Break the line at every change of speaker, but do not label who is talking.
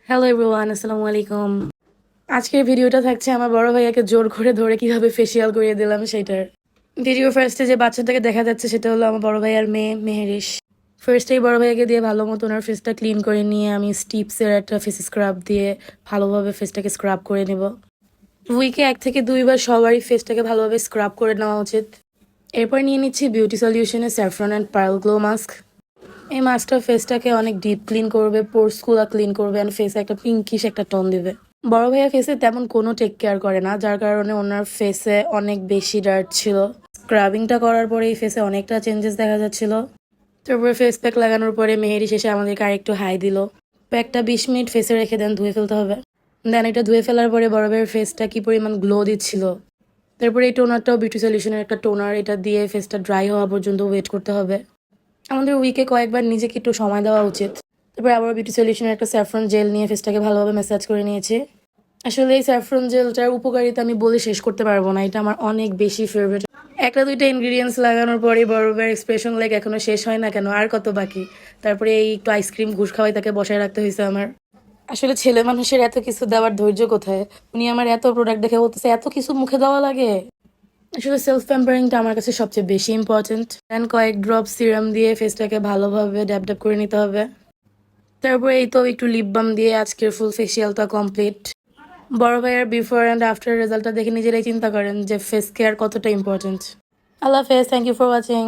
Hello everyone, আসসালামু আলাইকুম। আজকের ভিডিওটা থাকছে আমার বড় ভাইয়াকে জোর করে ধরে কিভাবে ফেসিয়াল করিয়ে দিলাম সেটার। ভিডিও ফার্স্টে যে বাচ্চাটাকে দেখা যাচ্ছে সেটা হলো আমার বড় ভাইয়ার মেয়ে মেহেরিশ। ফার্স্টেই বড় ভাইয়াকে দিয়ে ভালো মতো ওনার ফেসটা ক্লিন করে নিয়ে আমি স্টিপসের একটা ফেস স্ক্রাব দিয়ে ভালোভাবে ফেসটাকে স্ক্রাব করে নেব। উইকে 1 থেকে 2 বার সবারই ফেসটাকে ভালোভাবে স্ক্রাব করে নেওয়া উচিত। এরপর নিয়ে নিচ্ছি বিউটি সলিউশনের saffron and pearl glow mask. এই মাস্কটা ফেসটাকে অনেক ডিপ ক্লিন করবে, পোর্সগুলো ক্লিন করবে অ্যান্ড ফেসে একটা পিঙ্কিশ একটা টোন দিবে। বড় ভাইয়া ফেসে তেমন কোনো টেক কেয়ার করে না, যার কারণে ওনার ফেসে অনেক বেশি ডার্ট ছিল। স্ক্রাবিংটা করার পরে এই ফেসে অনেকটা চেঞ্জেস দেখা যাচ্ছিল। তারপরে ফেস প্যাক লাগানোর পরে মেহেরি শেষে আমাদেরকে আরেকটু হাই দিল। প্যাকটা 20 মিনিট ফেসে রেখে দেন, ধুয়ে ফেলতে হবে। দেন এটা ধুয়ে ফেলার পরে বড় ভাইয়ের ফেসটা কি পরিমাণ গ্লো দিচ্ছিল। তারপরে এই টোনারটাও বিউটি সলিউশনের একটা টোনার, এটা দিয়ে ফেসটা ড্রাই হওয়া পর্যন্ত ওয়েট করতে হবে। আমাদের উইকে কয়েকবার নিজেকে একটু সময় দেওয়া উচিত। তারপরে আবার বিউটি সলিউশনের একটা স্যাফরন জেল নিয়ে ফেসটাকে ভালোভাবে ম্যাসাজ করে নিয়েছি। আসলে এই স্যাফরন জেলটার উপকারিতা আমি বলে শেষ করতে পারবো না, এটা আমার অনেক বেশি ফেভারিট। 1-2টা ইনগ্রিডিয়েন্টস লাগানোর পরেই বরফের এক্সপ্রেশন লাইক এখনো শেষ হয় না কেন, আর কত বাকি। তারপরে এই একটু আইসক্রিম ঘুষ খাওয়াই তাকে বসায় রাখতে হয়েছে আমার। আসলে ছেলে মানুষের এত কিছু দেওয়ার ধৈর্য কোথায়? উনি আমার এত প্রোডাক্ট দেখে বলতেছে এত কিছু মুখে দেওয়া লাগে। আসলে সেলফ প্যাম্পারিংটা আমার কাছে সবচেয়ে বেশি ইম্পর্টেন্ট। দেন কয়েক ড্রপ সিরাম দিয়ে ফেসটাকে ভালোভাবে ড্যাব ড্যাব করে নিতে হবে। তারপরে এই তো একটু লিপ বাম দিয়ে আজকের ফুল ফেসিয়ালটা কমপ্লিট। বড় ভাইয়ের বিফোর অ্যান্ড আফটার রেজাল্টটা দেখে নিজেরাই চিন্তা করেন যে ফেস কেয়ার কতটা ইম্পর্টেন্ট। আল্লাহ হাফেজ, থ্যাংক ইউ ফর ওয়াচিং।